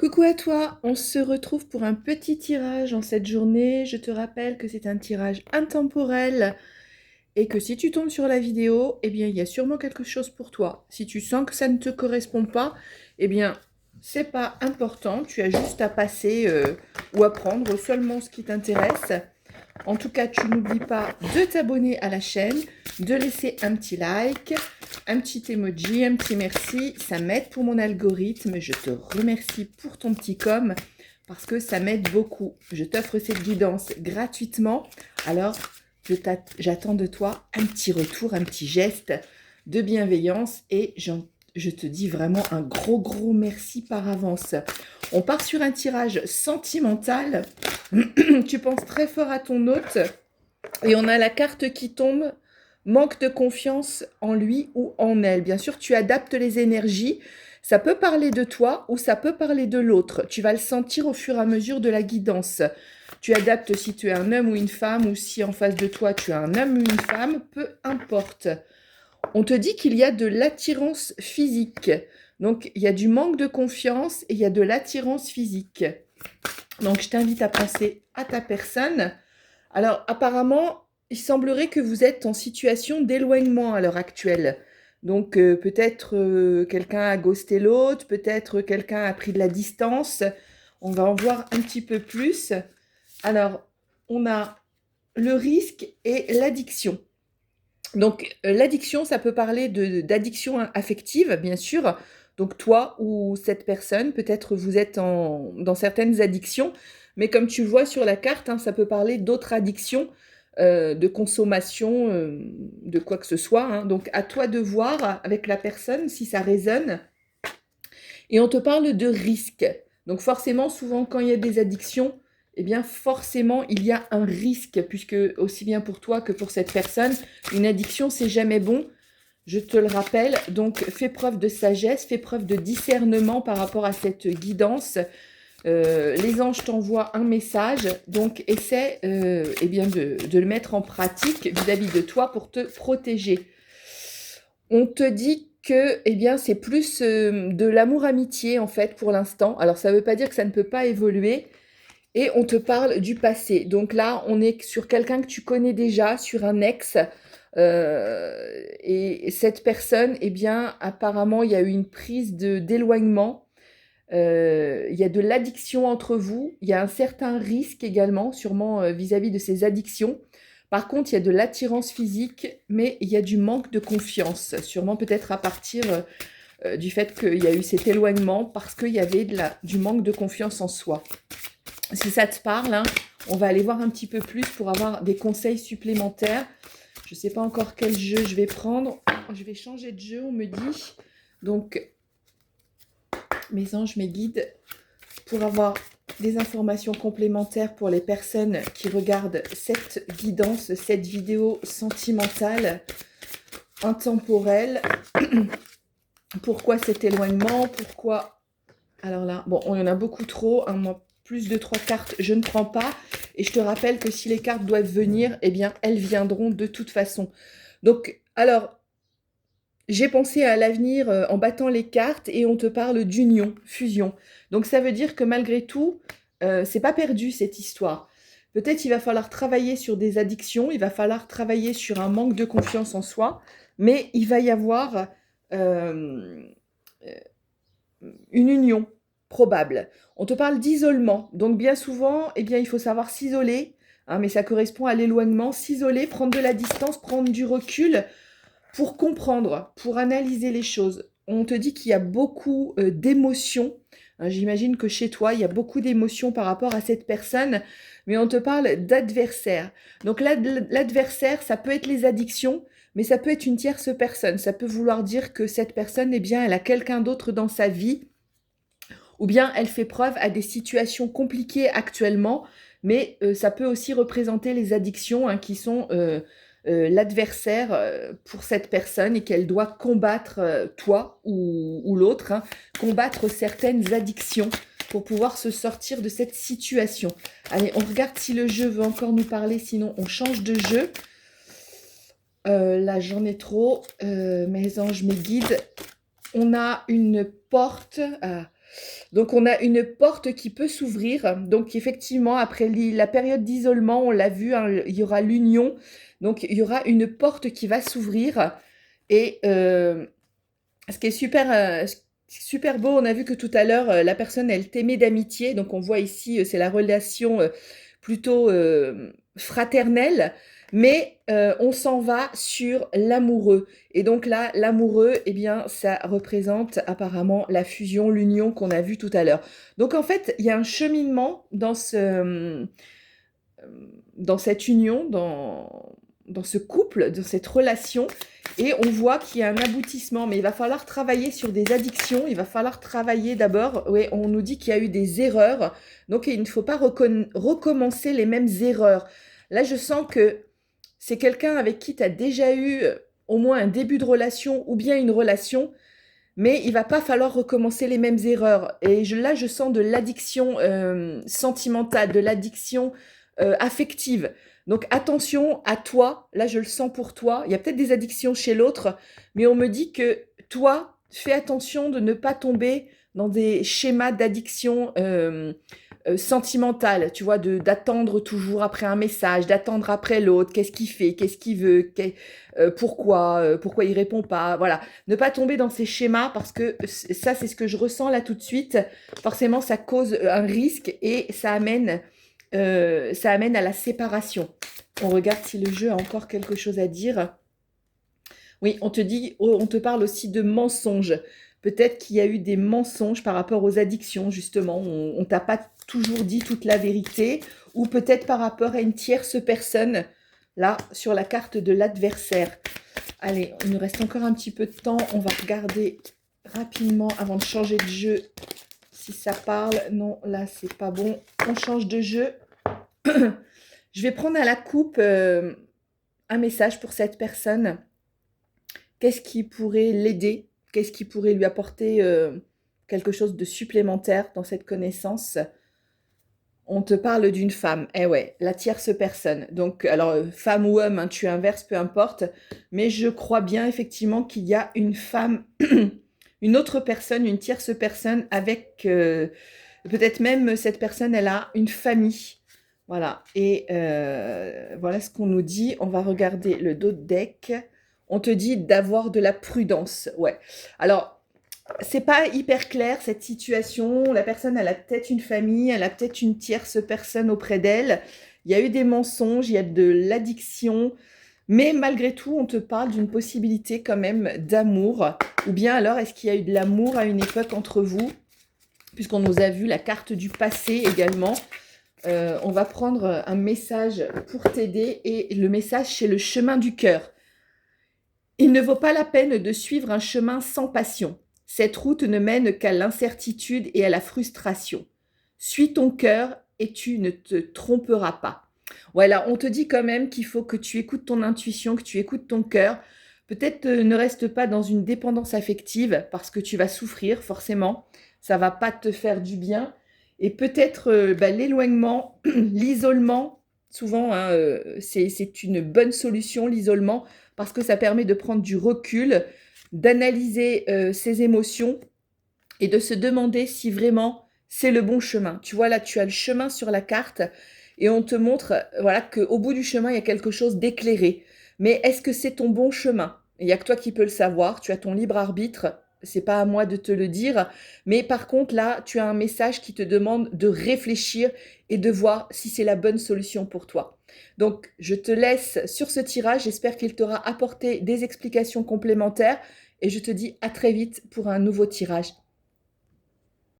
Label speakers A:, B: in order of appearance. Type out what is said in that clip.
A: Coucou à toi, on se retrouve pour un petit tirage en cette journée. Je te rappelle que c'est un tirage intemporel et que si tu tombes sur la vidéo, eh bien il y a sûrement quelque chose pour toi. Si tu sens que ça ne te correspond pas, eh bien c'est pas important, tu as juste à passer ou à prendre seulement ce qui t'intéresse. En tout cas, tu n'oublies pas de t'abonner à la chaîne, de laisser un petit like, un petit emoji, un petit merci. Ça m'aide pour mon algorithme. Je te remercie pour ton petit com parce que ça m'aide beaucoup. Je t'offre cette guidance gratuitement. Alors, j'attends de toi un petit retour, un petit geste de bienveillance et je te dis vraiment un gros merci par avance. On part sur un tirage sentimental. Tu penses très fort à ton hôte et on a la carte qui tombe, manque de confiance en lui ou en elle. Bien sûr, tu adaptes les énergies. Ça peut parler de toi ou ça peut parler de l'autre. Tu vas le sentir au fur et à mesure de la guidance. Tu adaptes si tu es un homme ou une femme ou si en face de toi tu es un homme ou une femme, peu importe. On te dit qu'il y a de l'attirance physique. Donc, il y a du manque de confiance et il y a de l'attirance physique. Donc, je t'invite à penser à ta personne. Alors, apparemment, il semblerait que vous êtes en situation d'éloignement à l'heure actuelle. Donc, peut-être quelqu'un a ghosté l'autre, peut-être quelqu'un a pris de la distance. On va en voir un petit peu plus. Alors, on a le risque et l'addiction. Donc, l'addiction, ça peut parler d'addiction affective, bien sûr. Donc, toi ou cette personne, peut-être vous êtes dans certaines addictions, mais comme tu le vois sur la carte, hein, ça peut parler d'autres addictions, de consommation, de quoi que ce soit, hein. Donc, à toi de voir avec la personne si ça résonne. Et on te parle de risque. Donc, forcément, souvent, quand il y a des addictions, eh bien forcément, il y a un risque, puisque aussi bien pour toi que pour cette personne, une addiction, c'est jamais bon. Je te le rappelle, donc fais preuve de sagesse, fais preuve de discernement par rapport à cette guidance. Les anges t'envoient un message, donc essaie eh bien de le mettre en pratique vis-à-vis de toi pour te protéger. On te dit que eh bien, c'est plus de l'amour-amitié en fait pour l'instant. Alors ça ne veut pas dire que ça ne peut pas évoluer, et on te parle du passé. Donc là, on est sur quelqu'un que tu connais déjà, sur un ex. Et cette personne, eh bien, apparemment, il y a eu une prise d'éloignement. Il y a de l'addiction entre vous. Il y a un certain risque également, sûrement vis-à-vis de ces addictions. Par contre, il y a de l'attirance physique, mais il y a du manque de confiance. Sûrement peut-être à partir du fait qu'il y a eu cet éloignement parce qu'il y avait du manque de confiance en soi. Si ça te parle, hein, on va aller voir un petit peu plus pour avoir des conseils supplémentaires. Je ne sais pas encore quel jeu je vais prendre. Je vais changer de jeu, on me dit. Donc, mes anges, mes guides, pour avoir des informations complémentaires pour les personnes qui regardent cette guidance, cette vidéo sentimentale, intemporelle. Pourquoi cet éloignement? Pourquoi... Alors là, bon, on y en a beaucoup trop. Hein, moi, plus de 3 cartes, je ne prends pas. Et je te rappelle que si les cartes doivent venir, eh bien, elles viendront de toute façon. Donc, alors, j'ai pensé à l'avenir en battant les cartes et on te parle d'union, fusion. Donc, ça veut dire que malgré tout, c'est pas perdu cette histoire. Peut-être il va falloir travailler sur des addictions, il va falloir travailler sur un manque de confiance en soi, mais il va y avoir une union probable. On te parle d'isolement. Donc bien souvent, eh bien, il faut savoir s'isoler, hein, mais ça correspond à l'éloignement. S'isoler, prendre de la distance, prendre du recul pour comprendre, pour analyser les choses. On te dit qu'il y a beaucoup d'émotions. Hein, j'imagine que chez toi, il y a beaucoup d'émotions par rapport à cette personne, mais on te parle d'adversaire. Donc l'adversaire, ça peut être les addictions, mais ça peut être une tierce personne. Ça peut vouloir dire que cette personne, eh bien, elle a quelqu'un d'autre dans sa vie, ou bien elle fait preuve à des situations compliquées actuellement, mais ça peut aussi représenter les addictions, hein, qui sont l'adversaire pour cette personne et qu'elle doit combattre, toi ou l'autre, hein, combattre certaines addictions pour pouvoir se sortir de cette situation. Allez, on regarde si le jeu veut encore nous parler, sinon on change de jeu. Là, j'en ai trop. Mes anges, mes guides. On a une porte. Donc, on a une porte qui peut s'ouvrir. Donc, effectivement, après la période d'isolement, on l'a vu, hein, il y aura l'union. Donc, il y aura une porte qui va s'ouvrir. Et ce qui est super beau, on a vu que tout à l'heure, la personne, elle t'aimait d'amitié. Donc, on voit ici, c'est la relation plutôt fraternelle. Mais on s'en va sur l'amoureux. Et donc là, l'amoureux, eh bien, ça représente apparemment la fusion, l'union qu'on a vu tout à l'heure. Donc en fait, il y a un cheminement dans cette union, dans ce couple, dans cette relation, et on voit qu'il y a un aboutissement, mais il va falloir travailler sur des addictions, il va falloir travailler d'abord, oui, on nous dit qu'il y a eu des erreurs, donc il ne faut pas recommencer les mêmes erreurs. Là, je sens que c'est quelqu'un avec qui tu as déjà eu au moins un début de relation ou bien une relation, mais il va pas falloir recommencer les mêmes erreurs. Et là, je sens de l'addiction sentimentale, de l'addiction affective. Donc attention à toi, là je le sens pour toi. Il y a peut-être des addictions chez l'autre, mais on me dit que toi, fais attention de ne pas tomber dans des schémas d'addiction sentimentale, tu vois, d'attendre toujours après un message, d'attendre après l'autre, qu'est-ce qu'il fait, qu'est-ce qu'il veut, pourquoi il répond pas, voilà. Ne pas tomber dans ces schémas parce que ça, c'est ce que je ressens là tout de suite. Forcément, ça cause un risque et ça amène à la séparation. On regarde si le jeu a encore quelque chose à dire. Oui, on te parle aussi de mensonges. Peut-être qu'il y a eu des mensonges par rapport aux addictions, justement. On t'a pas toujours dit toute la vérité. Ou peut-être par rapport à une tierce personne, là, sur la carte de l'adversaire. Allez, il nous reste encore un petit peu de temps. On va regarder rapidement avant de changer de jeu si ça parle. Non, là, c'est pas bon. On change de jeu. Je vais prendre à la coupe un message pour cette personne. Qu'est-ce qui pourrait l'aider? Qu'est-ce qui pourrait lui apporter quelque chose de supplémentaire dans cette connaissance? On te parle d'une femme. Eh ouais, la tierce personne. Donc, alors, femme ou homme, hein, tu inverses, peu importe. Mais je crois bien, effectivement, qu'il y a une femme, une autre personne, une tierce personne avec... peut-être même cette personne, elle a une famille. Voilà. Et voilà ce qu'on nous dit. On va regarder le dos de deck. On te dit d'avoir de la prudence. Ouais. Alors, c'est pas hyper clair cette situation. La personne, elle a peut-être une famille, elle a peut-être une tierce personne auprès d'elle. Il y a eu des mensonges, il y a de l'addiction. Mais malgré tout, on te parle d'une possibilité quand même d'amour. Ou bien alors, est-ce qu'il y a eu de l'amour à une époque entre vous? Puisqu'on nous a vu la carte du passé également. On va prendre un message pour t'aider. Et le message, c'est le chemin du cœur. Il ne vaut pas la peine de suivre un chemin sans passion. Cette route ne mène qu'à l'incertitude et à la frustration. Suis ton cœur et tu ne te tromperas pas. Voilà, on te dit quand même qu'il faut que tu écoutes ton intuition, que tu écoutes ton cœur. Peut-être ne reste pas dans une dépendance affective parce que tu vas souffrir forcément. Ça va pas te faire du bien. Et peut-être l'éloignement, l'isolement, souvent hein, c'est une bonne solution l'isolement parce que ça permet de prendre du recul, d'analyser ses émotions et de se demander si vraiment c'est le bon chemin. Tu vois là, tu as le chemin sur la carte et on te montre voilà, qu'au bout du chemin, il y a quelque chose d'éclairé. Mais est-ce que c'est ton bon chemin? Il n'y a que toi qui peux le savoir, tu as ton libre arbitre, c'est pas à moi de te le dire. Mais par contre, là, tu as un message qui te demande de réfléchir et de voir si c'est la bonne solution pour toi. Donc, je te laisse sur ce tirage. J'espère qu'il t'aura apporté des explications complémentaires et je te dis à très vite pour un nouveau tirage.